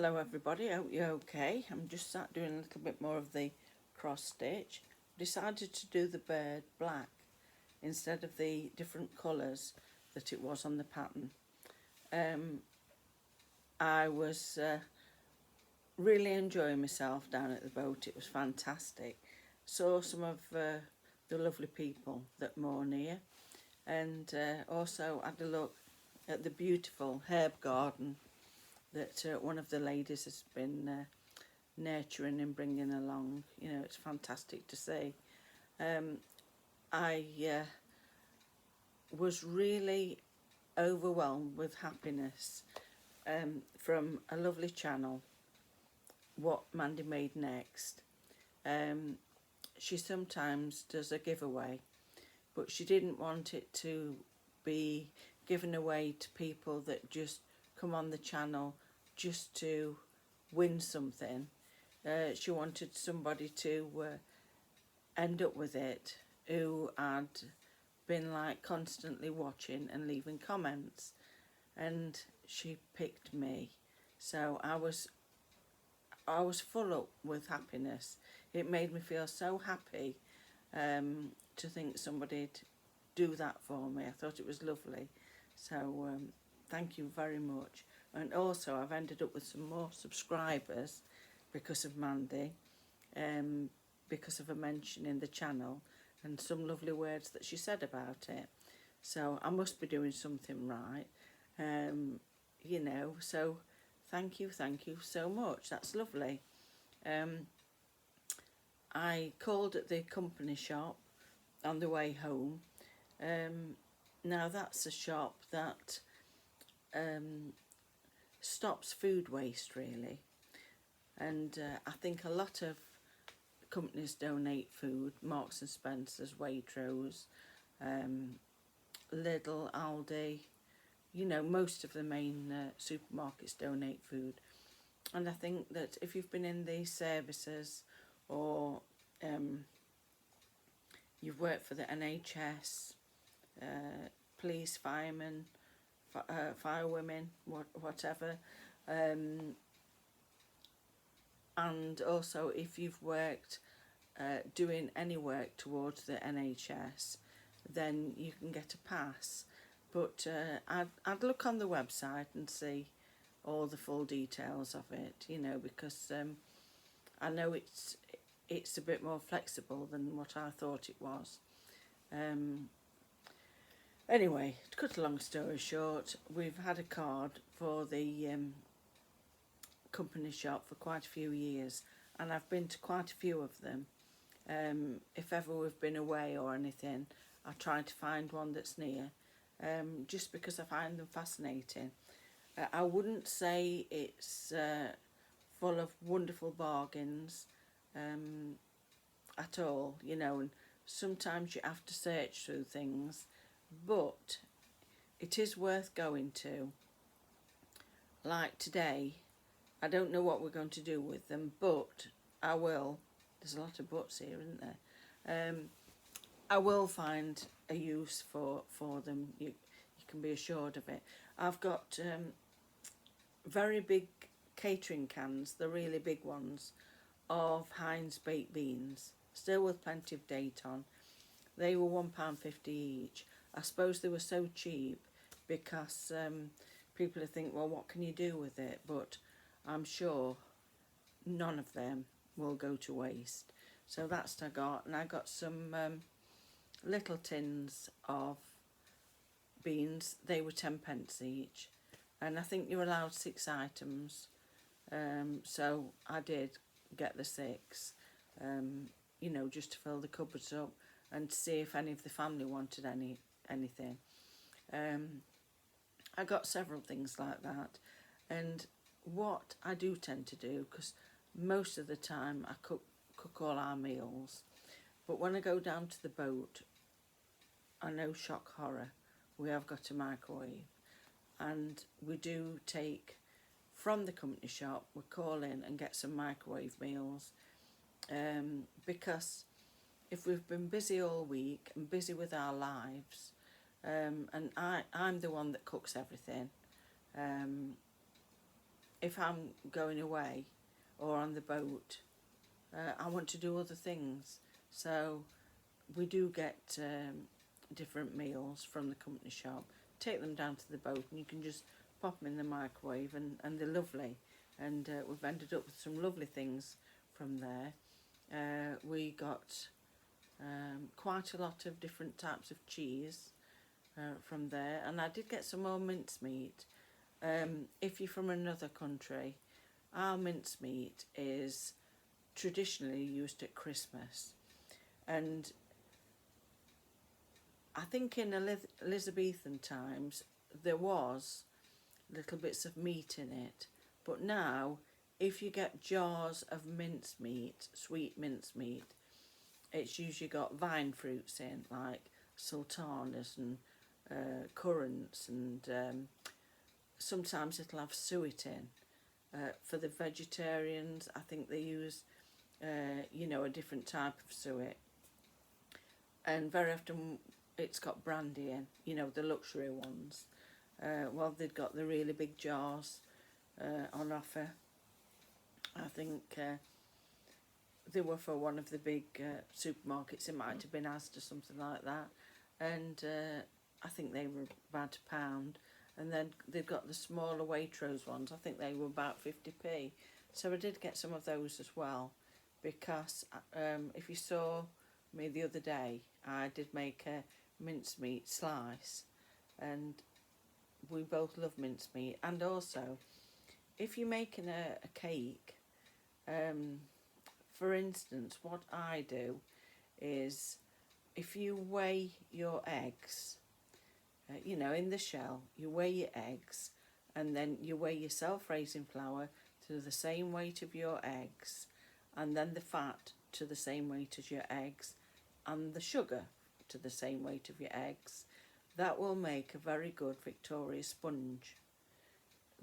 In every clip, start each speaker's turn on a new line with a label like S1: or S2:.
S1: Hello everybody, hope you're okay. I'm just sat doing a little bit more of the cross stitch. Decided to do the bird black instead of the different colours that it was on the pattern. I was really enjoying myself down at the boat. It was fantastic. Saw some of the lovely people that moor near, and also had a look at the beautiful herb garden that one of the ladies has been nurturing and bringing along. You know, it's fantastic to see. I was really overwhelmed with happiness from a lovely channel, What Mandy Made Next. She sometimes does a giveaway, but she didn't want it to be given away to people that just come on the channel just to win something. She wanted somebody to end up with it who had been like constantly watching and leaving comments, and she picked me. So I was full up with happiness. It made me feel so happy to think somebody'd do that for me. I thought it was lovely. So thank you very much. And also I've ended up with some more subscribers because of Mandy, because of a mention in the channel and some lovely words that she said about it. So I must be doing something right, you know, so thank you so much. That's lovely. I called at the company shop on the way home. Now that's a shop that stops food waste really, and I think a lot of companies donate food. Marks and Spencer's, Waitrose, Lidl, Aldi, you know, most of the main supermarkets donate food. And I think that if you've been in these services, or you've worked for the NHS, police, firemen, firewomen, whatever, and also if you've worked doing any work towards the NHS, then you can get a pass. But I'd look on the website and see all the full details of it, you know, because I know it's a bit more flexible than what I thought it was. Anyway, to cut a long story short, we've had a card for the company shop for quite a few years, and I've been to quite a few of them. If ever we've been away or anything, I try to find one that's near, just because I find them fascinating. I wouldn't say it's full of wonderful bargains at all, you know, and sometimes you have to search through things, but it is worth going to. Like today, I don't know what we're going to do with them, but I will. There's a lot of buts here, isn't there? I will find a use for them. You can be assured of it. I've got very big catering cans, the really big ones, of Heinz baked beans, still with plenty of date on. They were £1.50 each. I suppose they were so cheap because people think, well, what can you do with it? But I'm sure none of them will go to waste. So that's what I got. And I got some little tins of beans. They were 10p each. And I think you're allowed 6 items. So I did get the 6, you know, just to fill the cupboards up and to see if any of the family wanted anything. I got several things like that. And what I do tend to do, because most of the time I cook all our meals, but when I go down to the boat, I know, shock horror, we have got a microwave, and we do take from the company shop, we call in and get some microwave meals, because if we've been busy all week and busy with our lives, and I'm the one that cooks everything, if I'm going away or on the boat, I want to do other things. So we do get different meals from the company shop, take them down to the boat, and you can just pop them in the microwave, and they're lovely. And we've ended up with some lovely things from there. We got quite a lot of different types of cheese from there, and I did get some more mincemeat. If you're from another country, our mincemeat is traditionally used at Christmas, and I think in Elizabethan times there was little bits of meat in it, but now if you get jars of mincemeat, sweet mincemeat, it's usually got vine fruits in, like sultanas and currants, and sometimes it'll have suet in. For the vegetarians, I think they use, a different type of suet. And very often it's got brandy in, the luxury ones. Well, they've got the really big jars on offer. I think they were for one of the big supermarkets. It might have been Asda, something like that. And I think they were about £1. And then they've got the smaller Waitrose ones. I think they were about 50p. So I did get some of those as well, because if you saw me the other day, I did make a mincemeat slice, and we both love mincemeat. And also, if you're making a cake, for instance, what I do is, if you weigh your eggs, in the shell, you weigh your eggs, and then you weigh your self-raising flour to the same weight of your eggs, and then the fat to the same weight as your eggs, and the sugar to the same weight of your eggs. That will make a very good Victoria sponge.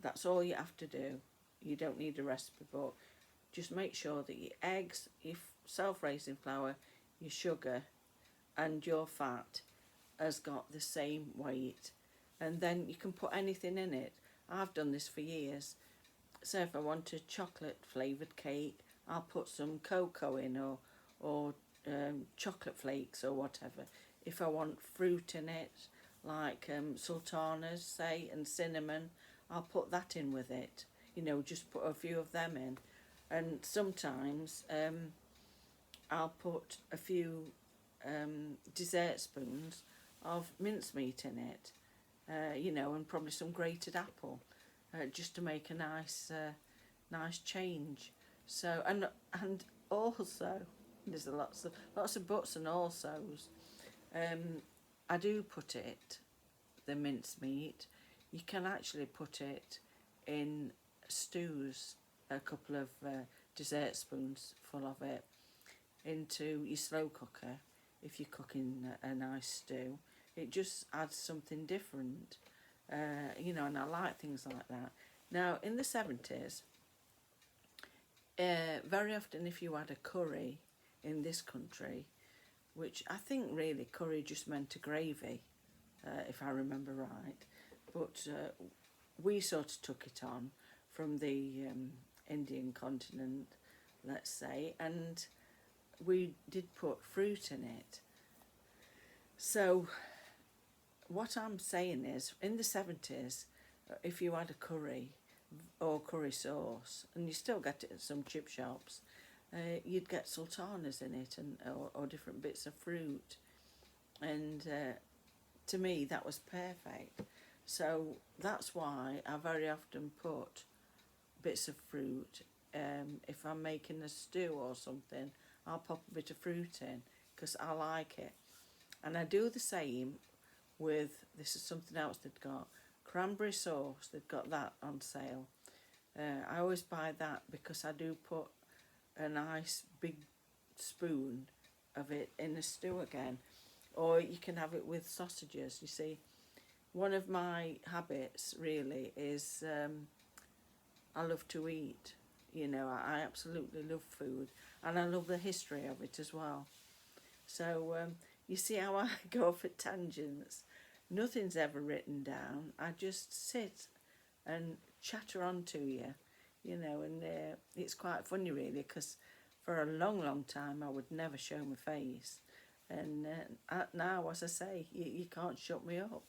S1: That's all you have to do. You don't need a recipe book. Just make sure that your eggs, your self-raising flour, your sugar and your fat has got the same weight, and then you can put anything in it. I've done this for years. So if I want a chocolate flavoured cake, I'll put some cocoa in, or chocolate flakes or whatever. If I want fruit in it, like sultanas, say, and cinnamon, I'll put that in with it. Just put a few of them in. And sometimes I'll put a few dessert spoons of mincemeat in it, and probably some grated apple, just to make a nice change. So and also there's lots of buts and alsos. I do put the mincemeat. You can actually put it in stews, a couple of dessert spoons full of it, into your slow cooker if you're cooking a nice stew. It just adds something different, and I like things like that. Now, in the 70s, very often if you had a curry in this country, which I think really curry just meant a gravy, if I remember right, but we sort of took it on from the Indian continent, let's say, and we did put fruit in it. So what I'm saying is, in the 70s, if you had a curry or curry sauce, and you still get it at some chip shops, you'd get sultanas in it, or different bits of fruit. And to me, that was perfect. So that's why I very often put bits of fruit. If I'm making a stew or something, I'll pop a bit of fruit in, because I like it. And I do the same with, this is something else they've got, cranberry sauce. They've got that on sale. I always buy that because I do put a nice big spoon of it in a stew again. Or you can have it with sausages. You see, one of my habits really is I love to eat. I absolutely love food, and I love the history of it as well. So you see how I go off at tangents. Nothing's ever written down. I just sit and chatter on to you, you know, and it's quite funny really, because for a long time I would never show my face, and now, as I say, you can't shut me up.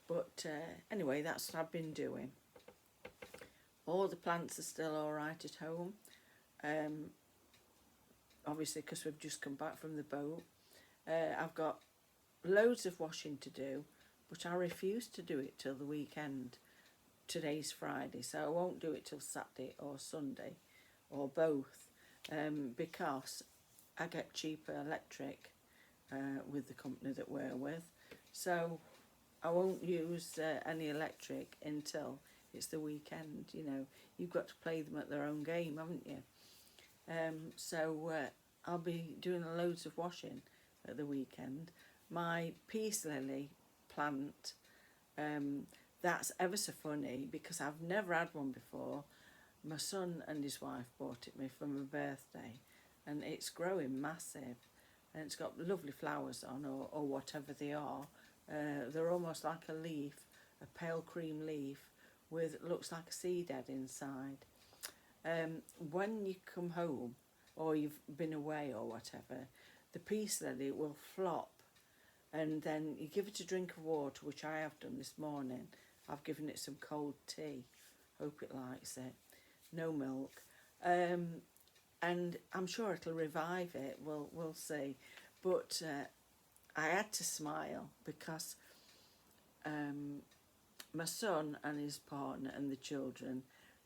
S1: But anyway, that's what I've been doing. All the plants are still all right at home, obviously because we've just come back from the boat. I've got loads of washing to do, but I refuse to do it till the weekend. Today's Friday, so I won't do it till Saturday or Sunday, or both, because I get cheaper electric with the company that we're with, so I won't use any electric until it's the weekend. You know, you've got to play them at their own game, haven't you? So I'll be doing loads of washing at the weekend. My peace lily plant, that's ever so funny because I've never had one before. My son and his wife bought it me for my birthday, and it's growing massive, and it's got lovely flowers on, or whatever they are. They're almost like a leaf, a pale cream leaf with, looks like a seed head inside. When you come home or you've been away or whatever, the peace lily will flop, and then you give it a drink of water, which I have done this morning. I've given it some cold tea. Hope it likes it. No milk. And I'm sure it'll revive it. We'll see. But I had to smile because my son and his partner and the children,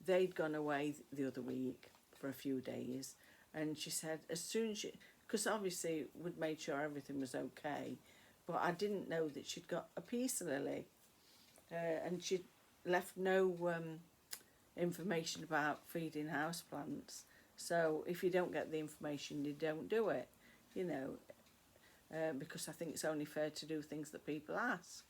S1: they'd gone away the other week for a few days, and she said as soon as because obviously we'd made sure everything was okay, but I didn't know that she'd got a peace lily, and she'd left no information about feeding houseplants. So if you don't get the information, you don't do it, you know, because I think it's only fair to do things that people ask.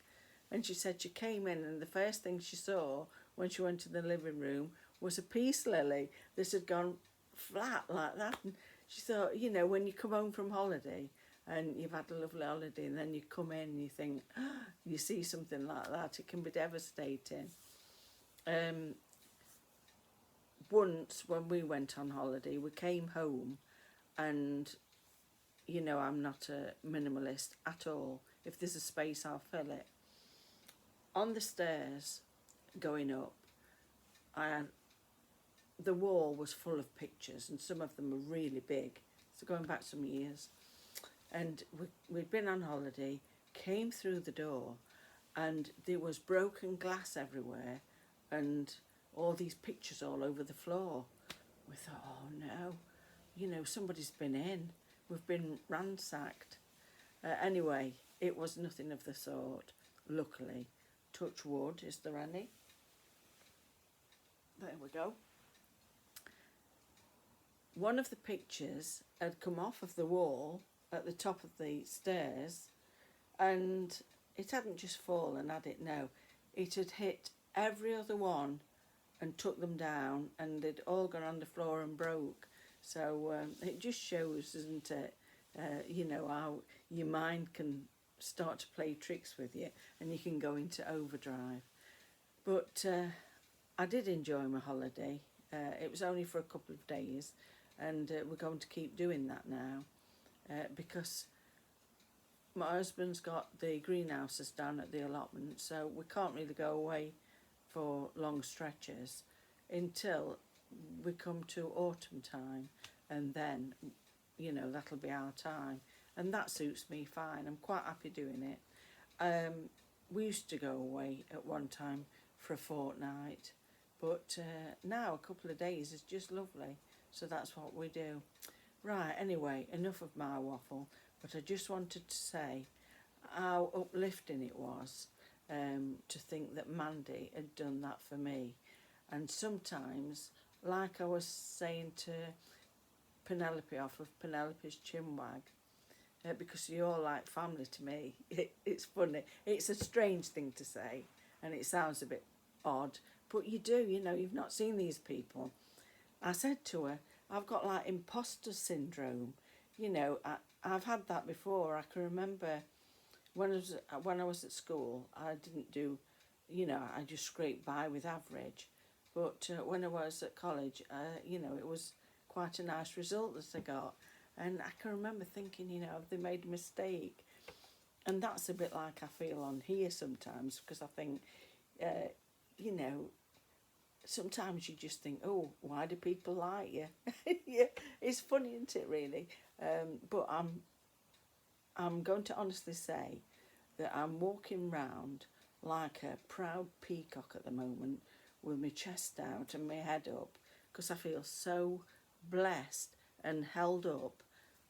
S1: And she said she came in and the first thing she saw when she went to the living room was a peace lily that had gone flat like that. And she thought, you know, when you come home from holiday and you've had a lovely holiday and then you come in and you think, you see something like that, it can be devastating. Once when we went on holiday, we came home and, you know, I'm not a minimalist at all. If there's a space, I'll fill it. On the stairs going up, the wall was full of pictures, and some of them were really big, so going back some years. And we'd been on holiday, came through the door, and there was broken glass everywhere and all these pictures all over the floor. We thought, oh no, you know, somebody's been in. We've been ransacked. Anyway, it was nothing of the sort, luckily. Touch wood, is there any? There we go. One of the pictures had come off of the wall at the top of the stairs, and it hadn't just fallen, had it? No. It had hit every other one and took them down, and they'd all gone on the floor and broke. So it just shows, isn't it, you know, how your mind can start to play tricks with you and you can go into overdrive. But I did enjoy my holiday. It was only for a couple of days, and we're going to keep doing that now because my husband's got the greenhouses down at the allotment, so we can't really go away for long stretches until we come to autumn time, and then, you know, that'll be our time, and that suits me fine. I'm quite happy doing it. We used to go away at one time for a fortnight, but now a couple of days is just lovely, so that's what we do. Right, anyway, enough of my waffle, but I just wanted to say how uplifting it was to think that Mandy had done that for me. And sometimes, like I was saying to Penelope off of Penelope's Chinwag, because you're all like family to me, it's funny. It's a strange thing to say, and it sounds a bit odd, but you do, you know, you've not seen these people. I said to her, I've got like imposter syndrome. You know, I've had that before. I can remember when I was at school, I didn't do, you know, I just scraped by with average. But when I was at college, you know, it was quite a nice result that I got. And I can remember thinking, you know, have they made a mistake? And that's a bit like I feel on here sometimes, because I think, you know, sometimes you just think, oh, why do people like you? Yeah, it's funny, isn't it, really? But I'm going to honestly say that I'm walking round like a proud peacock at the moment, with my chest out and my head up, because I feel so blessed and held up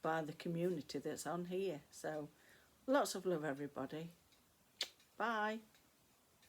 S1: by the community that's on here. So lots of love, everybody. Bye.